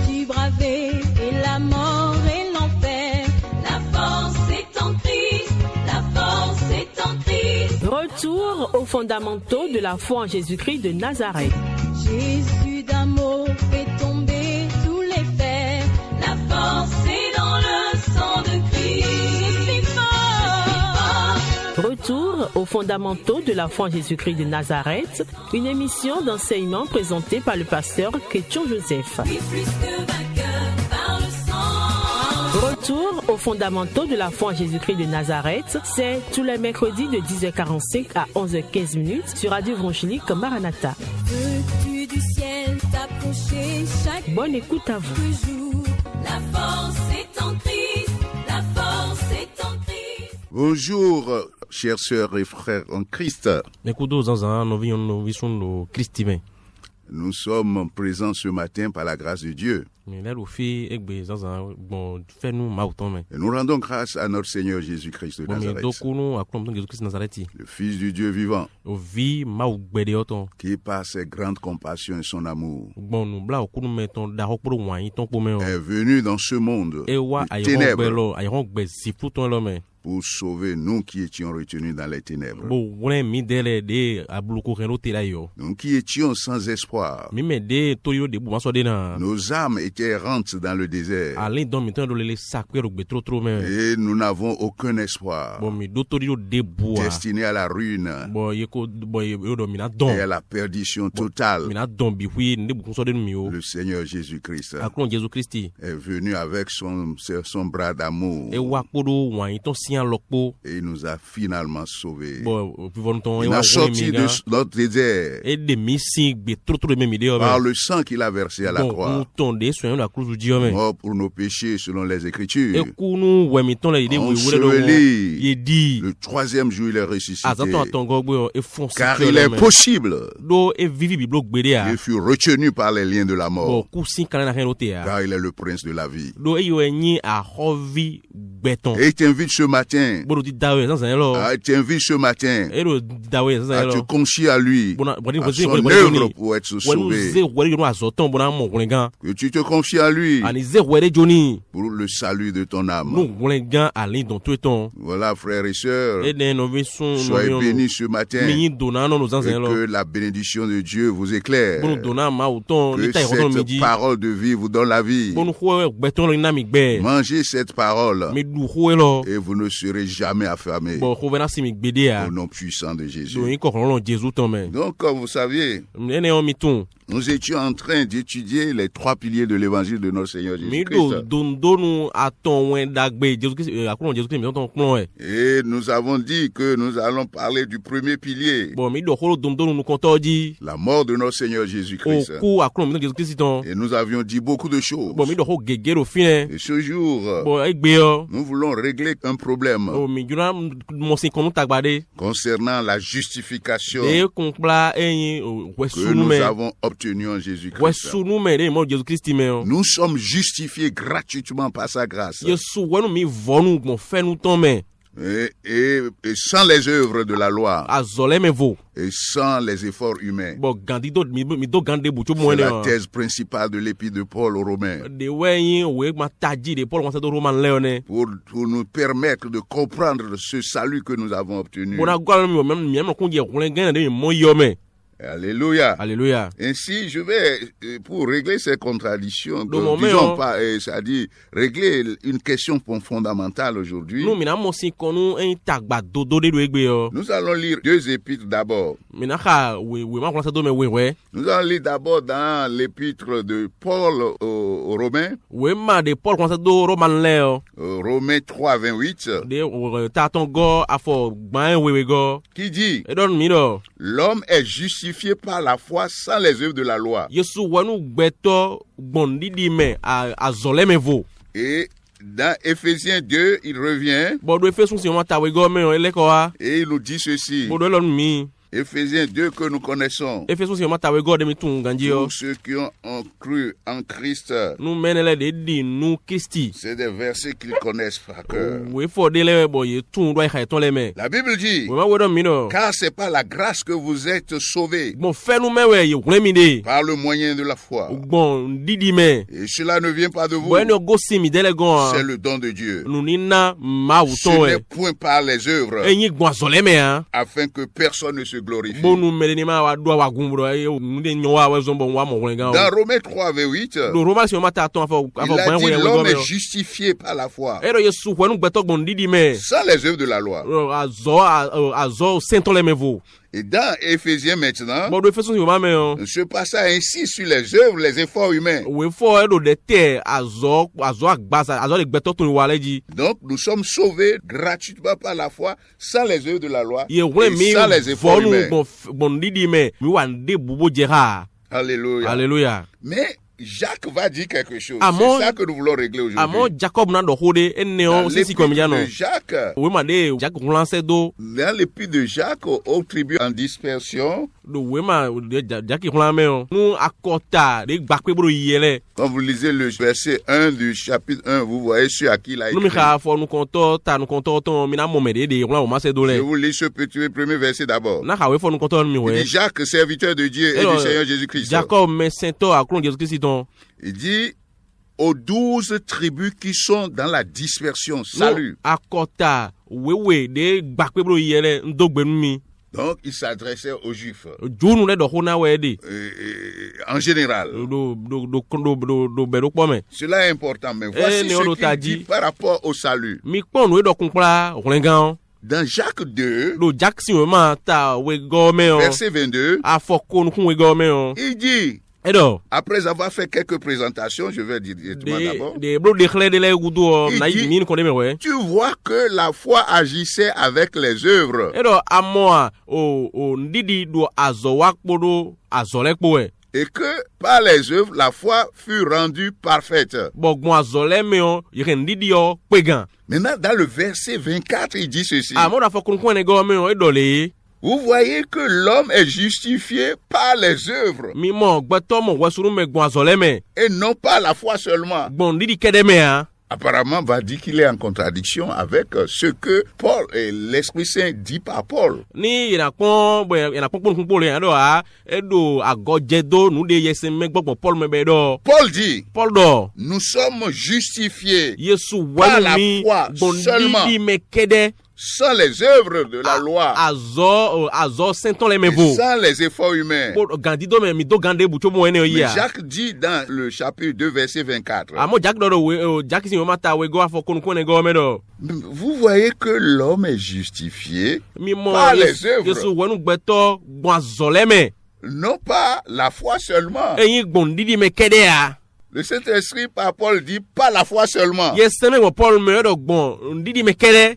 tu bravais et la mort et l'enfer. La force est en Christ, la force est en Christ. Retour aux fondamentaux de la foi en Jésus-Christ de Nazareth. Jésus d'un mot fait tomber tous les fers. La force est dans le sang de Christ. Je suis fort. Retour aux fondamentaux de la foi en Jésus-Christ de Nazareth, une émission d'enseignement présentée par le pasteur Ketchon Joseph. Plus que vainqueur par le sang. Retour aux fondamentaux de la foi en Jésus-Christ de Nazareth, c'est tous les mercredis de 10h45 à 11h15 sur Radio Évangélique Maranatha. Veux-tu du ciel t'approcher chaque Bonne écoute à vous. jour? La force est en Christ, la force est en Christ. Bonjour, chères sœurs et frères en Christ. Nous sommes présents ce matin par la grâce de Dieu. Et nous rendons grâce à notre Seigneur Jésus-Christ de Nazareth, le Fils du Dieu vivant, qui par ses grandes compassions et son amour est venu dans ce monde de ténèbres pour sauver nous qui étions retenus dans les ténèbres. Nous qui étions sans espoir. Nos âmes étaient errantes dans le désert. Et nous n'avons aucun espoir. Destiné à la ruine et à la perdition totale. Le Seigneur Jésus-Christ est venu avec son bras d'amour. Et il nous a finalement sauvés. Il a sorti de notre désert par le sang qu'il a versé à la croix. Mort pour nos péchés selon les Écritures. Enseveli. Le troisième jour il est ressuscité. Car il est possible qu'il fut retenu par les liens de la mort. Car il est le prince de la vie. Et il t'invite ce matin à te confier à lui, à son œuvre pour être sauvé. Que tu te confies à lui pour le salut de ton âme. Voilà, frères et sœurs, soyez bénis ce matin et que la bénédiction de Dieu vous éclaire. Que cette parole de vie vous donne la vie. Mangez cette parole et vous ne serez jamais affamés au nom puissant de Jésus. Donc, comme vous saviez, nous étions en train d'étudier les 3 piliers de l'évangile de notre Seigneur Jésus-Christ. Et nous avons dit que nous allons parler du premier pilier, la mort de notre Seigneur Jésus-Christ. Et nous avions dit beaucoup de choses. Et ce jour, nous voulons régler un problème concernant la justification que nous avons obtenue en Jésus-Christ. Nous sommes justifiés gratuitement par sa grâce. Et sans les œuvres de la loi et sans les efforts humains. C'est la thèse principale de l'épître de Paul aux Romains. Pour nous permettre de comprendre ce salut que nous avons obtenu. Alléluia. Alléluia. Ainsi, je vais, pour régler ces contradictions, disons pas, c'est-à-dire régler une question fondamentale aujourd'hui. Nous allons lire 2 épîtres d'abord. Nous allons lire d'abord dans l'épître de Paul aux Romains. Romains 3, 28. Qui dit: l'homme est justifié par la foi sans les œuvres de la loi. Et dans Éphésiens 2, il revient et il nous dit ceci: Éphésiens 2 que nous connaissons. Tous ceux qui ont cru en Christ. C'est des versets qu'ils connaissent par cœur. La Bible dit, car c'est par la grâce que vous êtes sauvés, par le moyen de la foi. Et cela ne vient pas de vous, c'est le don de Dieu. Ce n'est point par les œuvres, afin que personne ne se glorifie. Dans Romains 3, vers 8, il a dit l'homme est justifié par la foi, sans les œuvres de la loi. Et dans Éphésiens maintenant, ce passage insiste sur les œuvres, les efforts humains. Donc nous sommes sauvés gratuitement par la foi, sans les œuvres de la loi et sans les efforts humains. Alléluia. Alléluia. Mais Jacques va dire quelque chose. C'est ça que nous voulons régler aujourd'hui. Dans l'épître de Jacques aux tribus en dispersion, quand vous lisez le verset 1 du chapitre 1, vous voyez ce à qui il a écrit. Je vous lis ce petit premier verset d'abord. Il dit Jacques, serviteur de Dieu et du Seigneur Jésus-Christ. Il dit aux 12 tribus qui sont dans la dispersion, salut. Donc, il s'adressait aux Juifs. En général. Cela est important, mais voici ce qu'il dit par rapport au salut. Dans Jacques 2, verset 22, il dit, après avoir fait quelques présentations, je vais dire d'abord. Il dit, tu vois que la foi agissait avec les œuvres. Et que par les œuvres, la foi fut rendue parfaite. Maintenant, dans le verset 24, il dit ceci. Vous voyez que l'homme est justifié par les œuvres et non pas la foi seulement. Apparemment, va dire qu'il est en contradiction avec ce que Paul et l'Esprit Saint dit par Paul. Paul dit, nous sommes justifiés par la foi seulement, sans les œuvres de la loi et sans les efforts humains. Mais Jacques dit dans le chapitre 2, verset 24, vous voyez que l'homme est justifié par les œuvres, non pas la foi seulement. Le Saint-Esprit par Paul dit pas la foi seulement.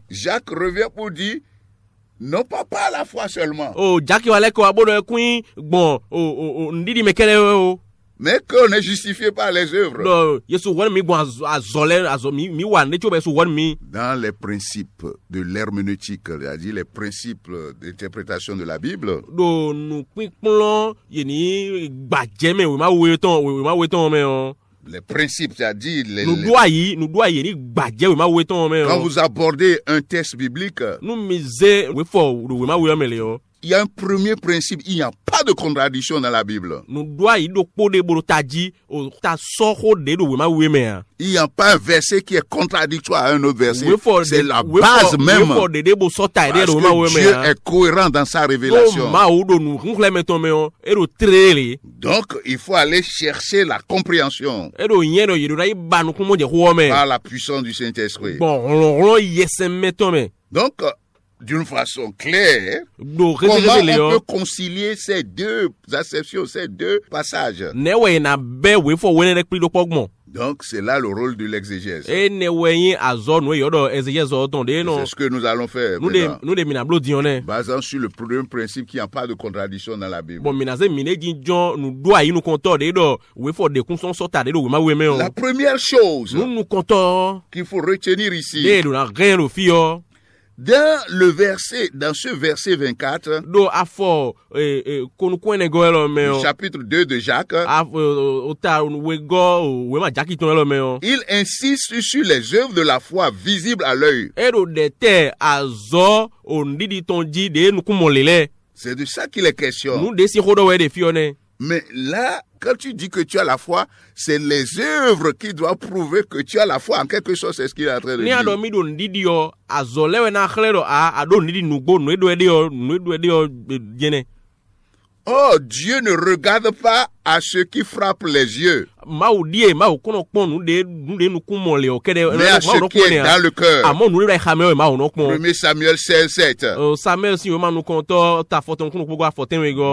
Jacques revient pour dire non pas la foi seulement. Mais qu'on est justifié par les œuvres. Dans les principes de l'herméneutique, c'est-à-dire les principes d'interprétation de la Bible, les principes, c'est-à-dire quand vous abordez un texte biblique, il y a un premier principe, il n'y a pas de contradiction dans la Bible. Il n'y a pas un verset qui est contradictoire à un autre verset. C'est la base même. Parce que Dieu est cohérent dans sa révélation. Donc, il faut aller chercher la compréhension par la puissance du Saint-Esprit. Donc, d'une façon claire, comment on peut concilier ces deux acceptions, ces deux passages? Donc, c'est là le rôle de l'exégèse. C'est ce que nous allons faire maintenant. Basant sur le premier principe qu'il n'y a pas de contradiction dans la Bible. La première chose qu'il faut retenir ici, Dans ce verset 24, chapitre 2 de Jacques, il insiste sur les œuvres de la foi visibles à l'œil. C'est de ça qu'il est question. Mais là, quand tu dis que tu as la foi, c'est les œuvres qui doivent prouver que tu as la foi. En quelque chose, c'est ce qu'il est en train de dire. Oh, Dieu ne regarde pas à ceux qui frappent les yeux, mais à ce qui est dans le cœur. 1 Samuel 16:7.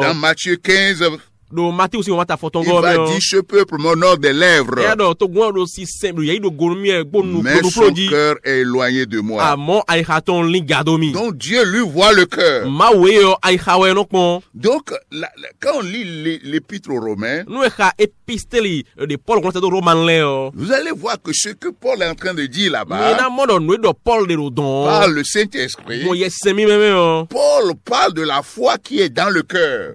Dans Matthieu 15, il va dire, ce peuple m'honore des lèvres, mais son cœur est éloigné de moi. Donc Dieu lui voit le cœur. Donc quand on lit l'épître aux Romains, vous allez voir que ce que Paul est en train de dire là-bas, par le Saint-Esprit, Paul parle de la foi qui est dans le cœur.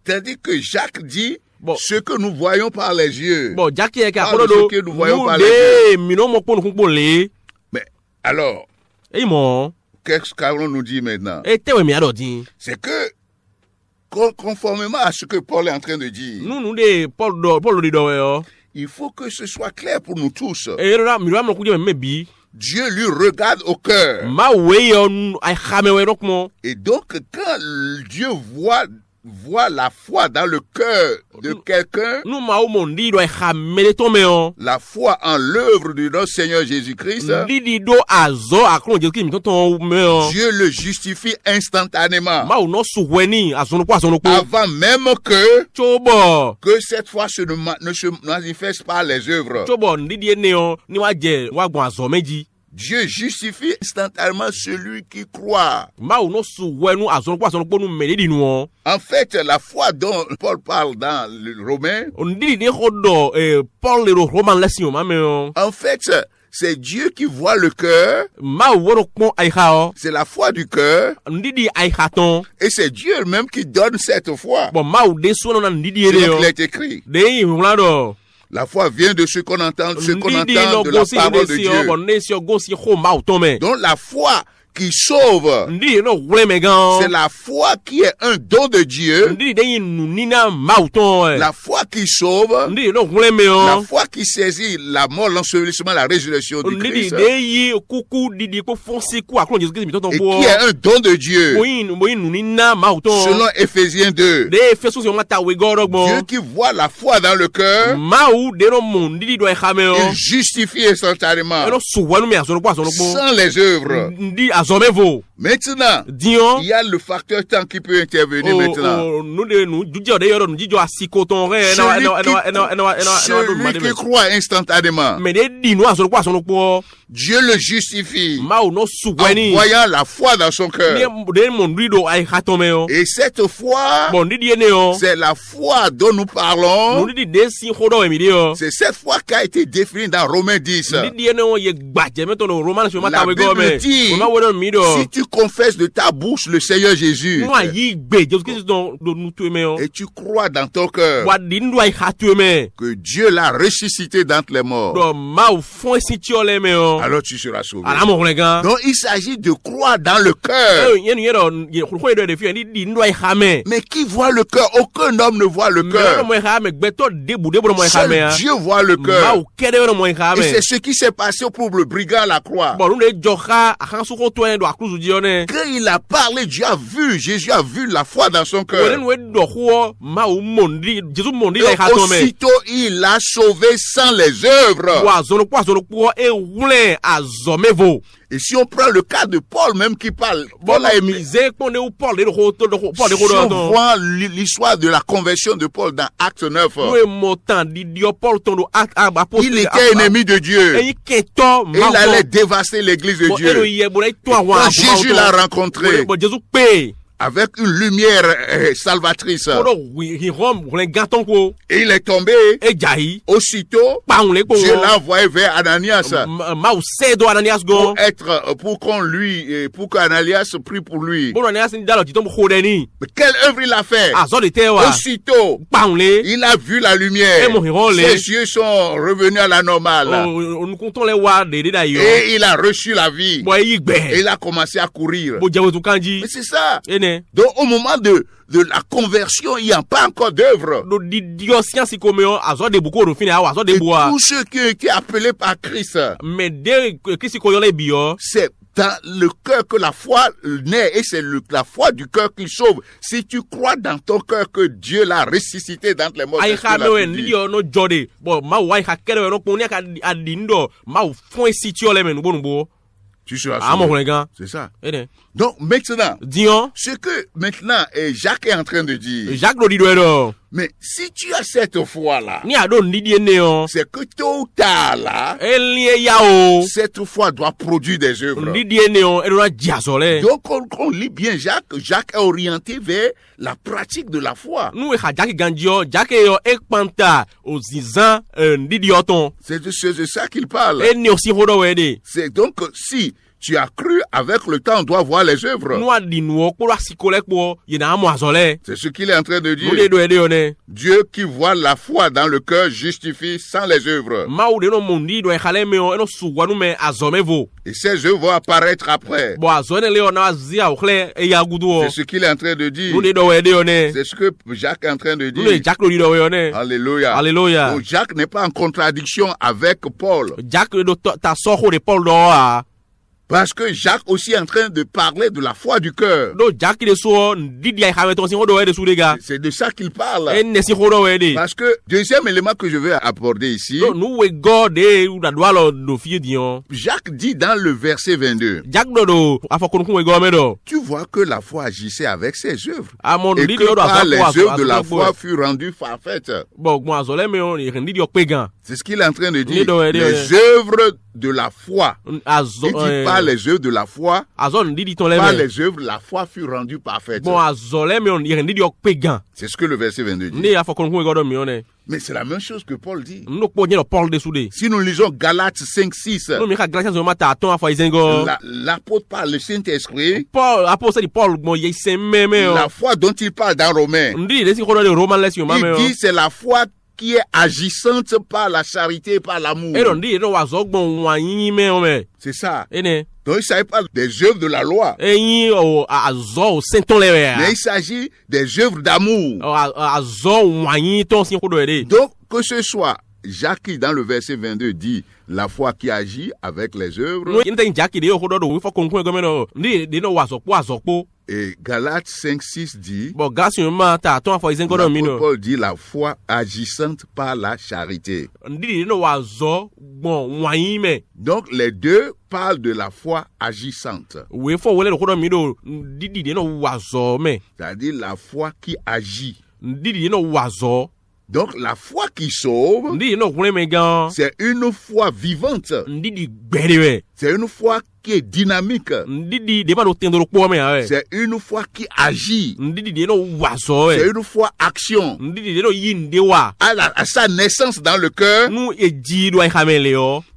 C'est-à-dire que Jacques dit ce que nous voyons par les yeux. Ce que nous voyons par les yeux. Mais alors, qu'est-ce qu'allons nous dire maintenant? C'est que, conformément à ce que Paul est en train de dire, il faut que ce soit clair pour nous tous. Dieu lui regarde au cœur. Et donc, quand Dieu voit la foi dans le cœur de quelqu'un, la foi en l'œuvre de notre Seigneur Jésus-Christ, Dieu le justifie instantanément. Avant même que cette foi ne se manifeste par les œuvres. Dieu justifie instantanément celui qui croit. En fait, la foi dont Paul parle dans le Romain, en fait, c'est Dieu qui voit le cœur. C'est la foi du cœur. Et c'est Dieu même qui donne cette foi. C'est donc qu'il est écrit. La foi vient de ce qu'on entend, de la parole de Dieu. Donc la foi qui sauve, c'est la foi qui est un don de Dieu. La foi qui sauve, la foi qui saisit la mort, l'ensevelissement, la résurrection du Christ, et qui est un don de Dieu. Selon Éphésiens 2, Dieu qui voit la foi dans le cœur, il justifie instantanément, sans les œuvres. Maintenant, il y a le facteur temps qui peut intervenir maintenant. Celui qui croit instantanément, Dieu le justifie en voyant la foi dans son cœur. Et cette foi, c'est la foi dont nous parlons. C'est cette foi qui a été définie dans Romains 10. La Bible dit, si tu confesses de ta bouche le Seigneur Jésus et tu crois dans ton cœur que Dieu l'a ressuscité d'entre les morts, alors tu seras sauvé. Donc il s'agit de croire dans le cœur. Mais qui voit le cœur? Aucun homme ne voit le cœur. Seul Dieu voit le cœur. Et c'est ce qui s'est passé pour le brigand à la croix. Quand il a parlé, Dieu a vu, Jésus a vu la foi dans son cœur. Et aussitôt, il l'a sauvé sans les œuvres. Et si on prend le cas de Paul même qui parle, Paul a émis. Si on voit l'histoire de la conversion de Paul dans Acte 9, il était ennemi de Dieu. Et il allait dévaster l'église de Dieu. Quand Jésus l'a rencontré, avec une lumière salvatrice. Et il est tombé. Aussitôt, Dieu l'a envoyé vers Ananias pour qu'Ananias prie pour lui. Mais quelle œuvre il a fait? Aussitôt, il a vu la lumière. Ses yeux sont revenus à la normale. Et il a reçu la vie. Et il a commencé à courir. Mais c'est ça. Donc au moment de la conversion, il n'y a pas encore d'œuvre. Et tous ceux qui ont été appelés par Christ, c'est dans le cœur que la foi naît, et c'est la foi du cœur qui sauve. Si tu crois dans ton cœur que Dieu l'a ressuscité d'entre les morts, tu seras sauvé. C'est ça. Donc maintenant, ce que maintenant Jacques est en train de dire, mais si tu as cette foi-là, c'est que tôt ou tard là, cette foi doit produire des œuvres. Donc on lit bien Jacques est orienté vers la pratique de la foi. C'est de ça qu'il parle. C'est donc si tu as cru, avec le temps, on doit voir les œuvres. C'est ce qu'il est en train de dire. Dieu qui voit la foi dans le cœur justifie sans les œuvres. Et ces œuvres vont apparaître après. C'est ce qu'il est en train de dire. C'est ce que Jacques est en train de dire. Alléluia. Alléluia. Donc Jacques n'est pas en contradiction avec Paul. Parce que Jacques aussi est en train de parler de la foi du cœur. C'est de ça qu'il parle. Parce que deuxième élément que je veux aborder ici, Jacques dit dans le verset 22, tu vois que la foi agissait avec ses œuvres. Et que par les œuvres de la foi furent rendues parfaites. C'est ce qu'il est en train de dire. Les œuvres de la foi. Il dit pas les œuvres de la foi. Par les œuvres, la foi fut rendue parfaite. C'est ce que le verset 22 dit. Mais c'est la même chose que Paul dit. Si nous lisons Galates 5-6, l'apôtre parle, le Saint-Esprit, la foi dont il parle dans Romains, il dit c'est la foi qui est agissante par la charité et par l'amour. C'est ça. Donc il ne s'agit pas des œuvres de la loi. Mais il s'agit des œuvres d'amour. Donc que ce soit Jacques qui dans le verset 22 dit la foi qui agit avec les œuvres. Et Galates 5-6 dit, l'apôtre Paul dit la foi agissante par la charité. Donc les deux parlent de la foi agissante. C'est-à-dire la foi qui agit. Donc la foi qui sauve, c'est une foi vivante. C'est une foi qui est dynamique. C'est une foi qui agit. C'est une foi action. À sa naissance dans le cœur,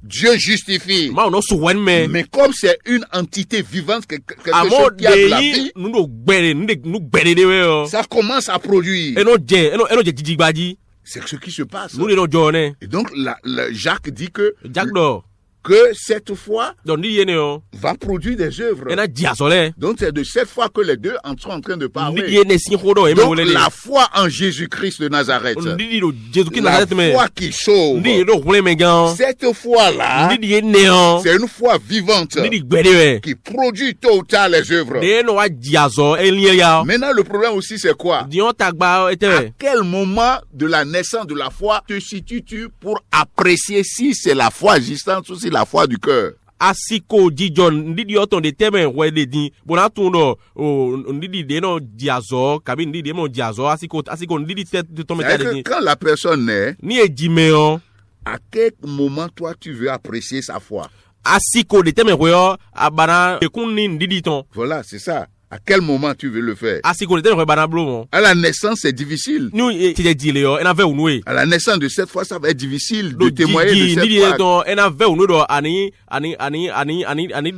Dieu justifie. Mais comme c'est une entité vivante, quelque chose qui a de la vie, ça commence à produire. C'est ce qui se passe. Et donc Jacques dit que cette foi va produire des œuvres. Donc c'est de cette foi que les deux sont en train de parler. Donc la foi en Jésus-Christ de Nazareth, la foi qui sauve, cette foi-là, c'est une foi vivante qui produit tôt ou tard les œuvres. Maintenant le problème aussi c'est quoi? À quel moment de la naissance de la foi te situes-tu pour apprécier si c'est la foi agissante ou si la foi du cœur? Asiko dijon ndidi oton de teme wele di bonatuno ndidi de no diazo kabi ndidi mo diazo asiko ndidi te to metade. Quand la personne naît, ni ejimeo, à quel moment toi tu veux apprécier sa foi? Asiko de teme weyo abana ekuni ndidi ton. Voilà, c'est ça. À quel moment tu veux le faire? À la naissance, c'est difficile. À la naissance de cette fois, ça va être difficile de témoigner de cette foi.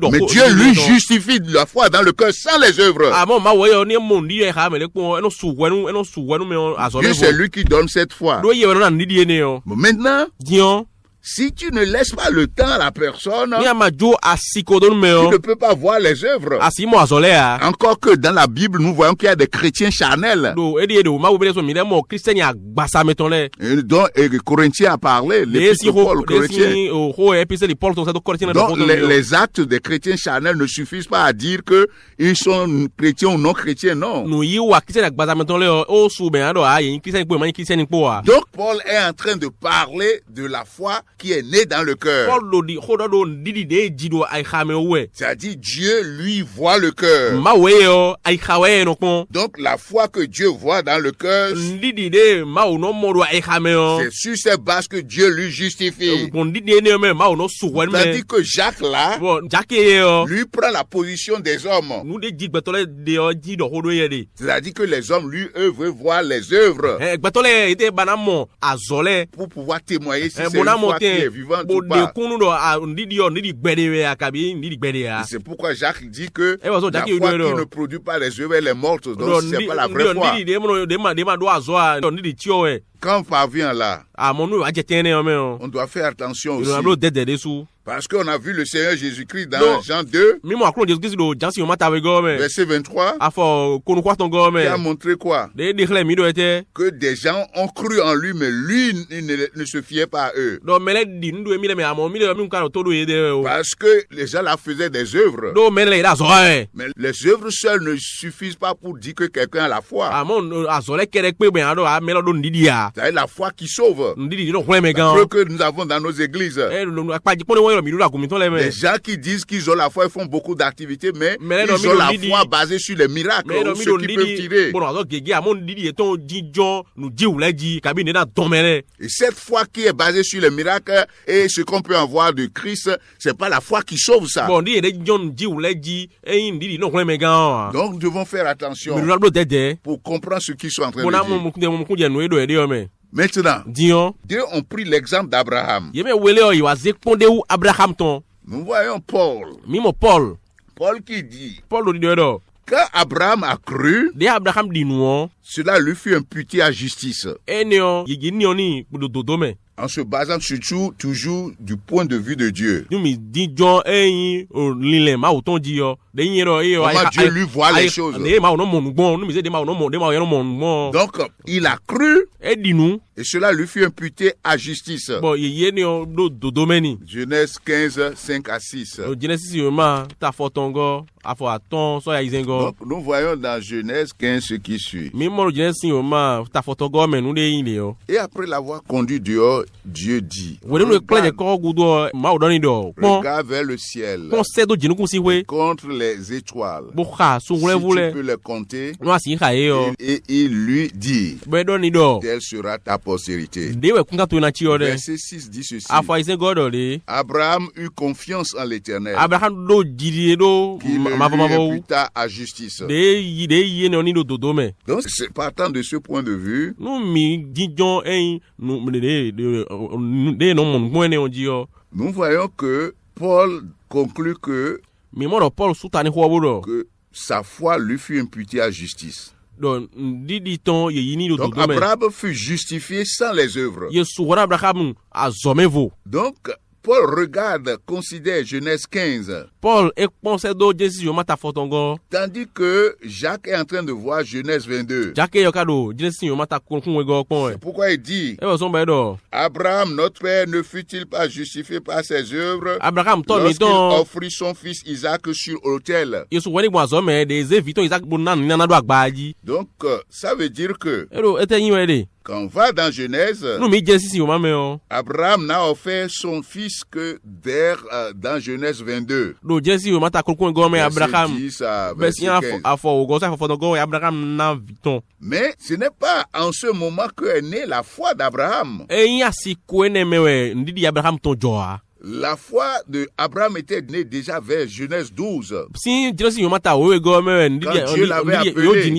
Mais Dieu lui justifie la foi dans le cœur sans les œuvres. Dieu, c'est lui qui donne cette foi. Maintenant, si tu ne laisses pas le temps à la personne, tu ne peux pas voir les œuvres. Encore que dans la Bible, nous voyons qu'il y a des chrétiens charnels. Dont Corinthiens a parlé. L'épître Paul aux Corinthiens. Donc les actes des chrétiens charnels ne suffisent pas à dire qu'ils sont chrétiens ou non chrétiens, non. Donc Paul est en train de parler de la foi qui est né dans le cœur. C'est-à-dire Dieu lui voit le cœur. Donc la foi que Dieu voit dans le cœur, c'est sur cette base que Dieu lui justifie. Tandis que Jacques là, lui prend la position des hommes. C'est-à-dire que les hommes, lui, eux, veulent voir les œuvres pour pouvoir témoigner si c'est une foi qui est vivante ou pas. C'est pourquoi Jacques dit que la foi qui ne produit pas les œuvres, elle est morte. Donc c'est pas la vraie foi. Quand on parvient là, on doit faire attention aussi. Parce qu'on a vu le Seigneur Jésus-Christ dans Jean 2, verset 23, qui a montré quoi? Que des gens ont cru en lui, mais lui ne se fiait pas à eux. Parce que les gens là faisaient des œuvres. Mais les œuvres seules ne suffisent pas pour dire que quelqu'un a la foi. C'est la foi qui sauve. Ce que nous avons dans nos églises. Les gens qui disent qu'ils ont la foi, ils font beaucoup d'activités, mais ils ont la foi basée sur les miracles, ou ce qu'ils peuvent tirer. Et cette foi qui est basée sur les miracles et ce qu'on peut avoir de Christ, c'est pas la foi qui sauve ça. Donc nous devons faire attention pour comprendre ce qu'ils sont en train de dire. Maintenant, Dieu ont pris l'exemple d'Abraham. Nous voyons Paul. Paul qui dit, quand Abraham a cru, cela lui fut imputé à justice. En se basant surtout toujours du point de vue de Dieu. Comment Dieu lui voit les choses. Donc, il a cru et cela lui fut imputé à justice. Genèse 15, 5 à 6. Donc, nous voyons dans Genèse 15 ce qui suit. Et après l'avoir conduit dehors, Dieu dit, regarde vers le ciel et contre les étoiles, si tu peux les compter. Et il lui dit, telle sera ta postérité. Verset 6 dit ceci, Abraham eut confiance en l'Éternel, qui le lui imputa à justice. Donc c'est partant de ce point de vue, nous voyons que Paul conclut que sa foi lui fut imputée à justice. Donc Abraham fut justifié sans les œuvres. Donc Paul regarde, considère Genèse 15. Tandis que Jacques est en train de voir Genèse 22. C'est pourquoi il dit, Abraham, notre père, ne fut-il pas justifié par ses œuvres lorsqu'il offrit son fils Isaac sur l'autel? Donc, ça veut dire que quand on va dans Genèse, Abraham n'a offert son fils que dans Genèse 22. Mais ce n'est pas en ce moment qu'est née la foi d'Abraham. la foi de Abraham était née déjà vers Genèse 12. Si Dieu l'avait appelé.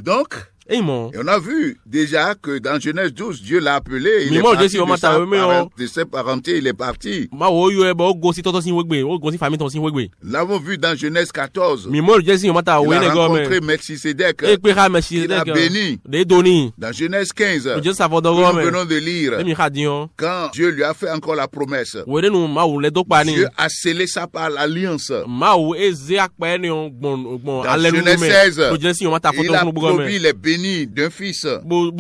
Donc, et on a vu déjà que dans Genèse 12, Dieu l'a appelé, il est parti de sa parenté, il est parti. L'avons vu dans Genèse 14. Il a rencontré Melchisédek, il a béni. Dans Genèse 15, que nous venons de lire, quand Dieu lui a fait encore la promesse, Dieu a scellé ça par l'alliance. Dans Genèse 16, il a promis les bénis d'un fils. Dans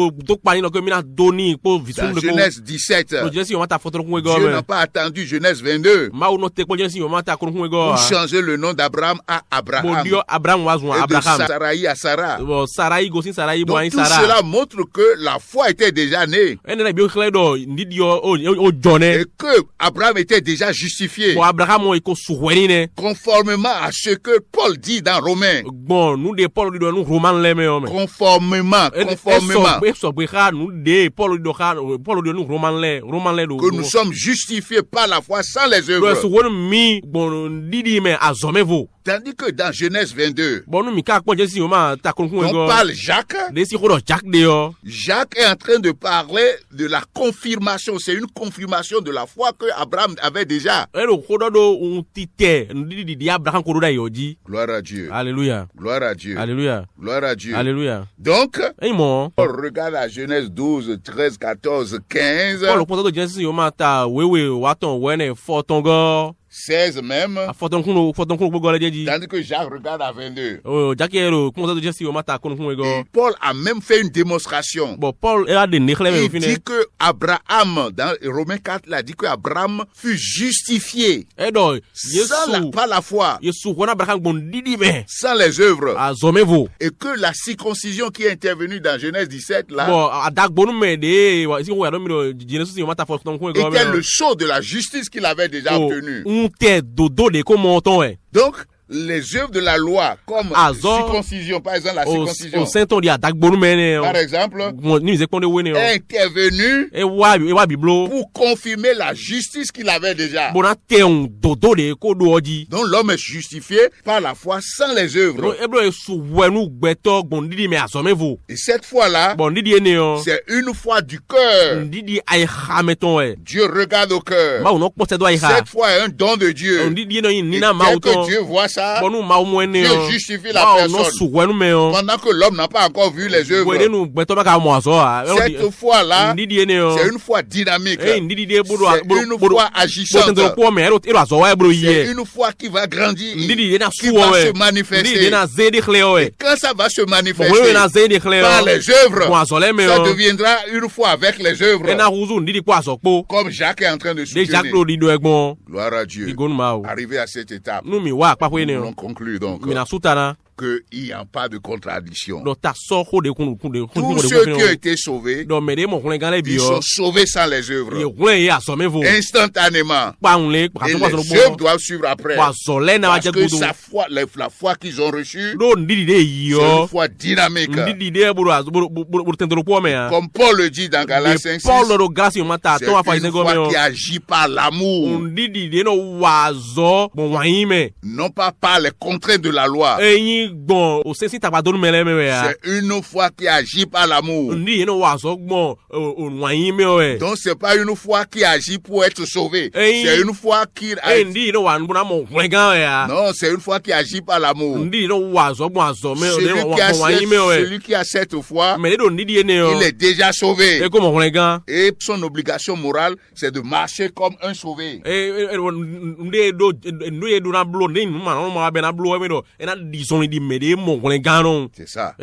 Genèse 17, Dieu n'a pas attendu Genèse 22 pour changer le nom d'Abraham à Abraham et de Sarai à Sarah. Donc tout cela montre que la foi était déjà née et que Abraham était déjà justifié conformément à ce que Paul dit dans Romains. Conformément. Que nous sommes justifiés par la foi sans les œuvres. Tandis que dans Genèse 22, on parle Jacques. Jacques est en train de parler de la confirmation. C'est une confirmation de la foi que Abraham avait déjà. Gloire à Dieu. Alléluia. Gloire à Dieu. Alléluia. Gloire à Dieu. Alléluia. Donc, on regarde la Genèse 12, 13, 14, 15. 16 même. Tandis que Jacques regarde à 22. Et Paul a même fait une démonstration. Il dit que Abraham, dans Romains 4, il a dit que Abraham fut justifié par la foi, sans les œuvres. Et que la circoncision qui est intervenue dans Genèse 17 là était le sceau de la justice qu'il avait déjà obtenue. Donc, les œuvres de la loi, comme la circoncision, par exemple, la circoncision, par exemple, est intervenu pour confirmer la justice qu'il avait déjà. Donc, l'homme est justifié par la foi sans les œuvres. Et cette foi-là, c'est une foi du cœur. Dieu regarde au cœur. Cette foi est un don de Dieu. Et dès que Dieu voit ça, Dieu justifie la personne. Pendant que l'homme n'a pas encore vu les œuvres. Cette foi-là, c'est une foi dynamique. C'est une foi agissante. C'est une foi qui va grandir, qui va se manifester. Et quand ça va se manifester par les œuvres, ça deviendra une foi avec les œuvres. Comme Jacques est en train de soutenir. Gloire à Dieu. Arrivé à cette étape, on conclut donc qu'il n'y a pas de contradiction. Tous ceux qui ont été sauvés, ils sont sauvés sans les œuvres. Instantanément. Et les œuvres doivent suivre après. Parce que la foi qu'ils ont reçue, c'est une foi dynamique. Comme Paul le dit dans Galates 5:6, c'est une foi qui agit par l'amour. Non pas par les contraintes de la loi. C'est une foi qui agit par l'amour. Donc c'est pas une foi qui agit pour être sauvé. C'est une foi qui agit. Non, c'est une foi qui agit par l'amour. Celui qui a cette foi, il est déjà sauvé. Et son obligation morale, c'est de marcher comme un sauvé. C'est ça.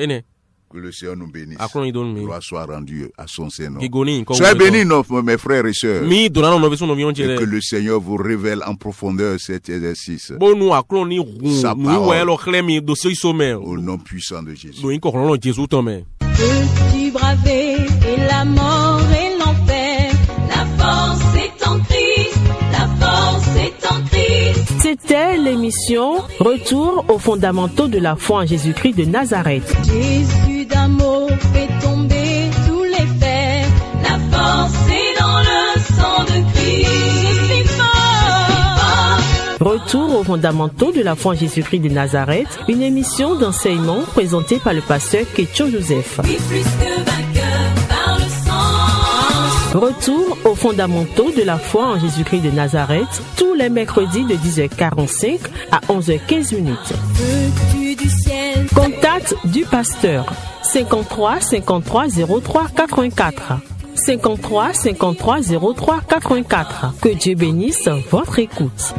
Que le Seigneur nous bénisse. Gloire soit rendue à son Seigneur. Soyez bénis, mes frères et sœurs. Et que le Seigneur vous révèle en profondeur cet exercice. Sa parole. Au nom puissant de Jésus. Peux-tu braver et la mort et l'enfer? La force est en Christ. La force est en Christ. C'était l'émission Retour aux fondamentaux de la foi en Jésus-Christ de Nazareth. Jésus d'un mot fait tomber tous les fers. La force est dans le sang de Christ. Retour aux fondamentaux de la foi en Jésus-Christ de Nazareth, une émission d'enseignement présentée par le pasteur Ketcho Joseph. Retour aux fondamentaux de la foi en Jésus-Christ de Nazareth, tous les mercredis de 10h45 à 11h15. Contact du pasteur 53 53 03 84. 53 53 03 84. Que Dieu bénisse votre écoute.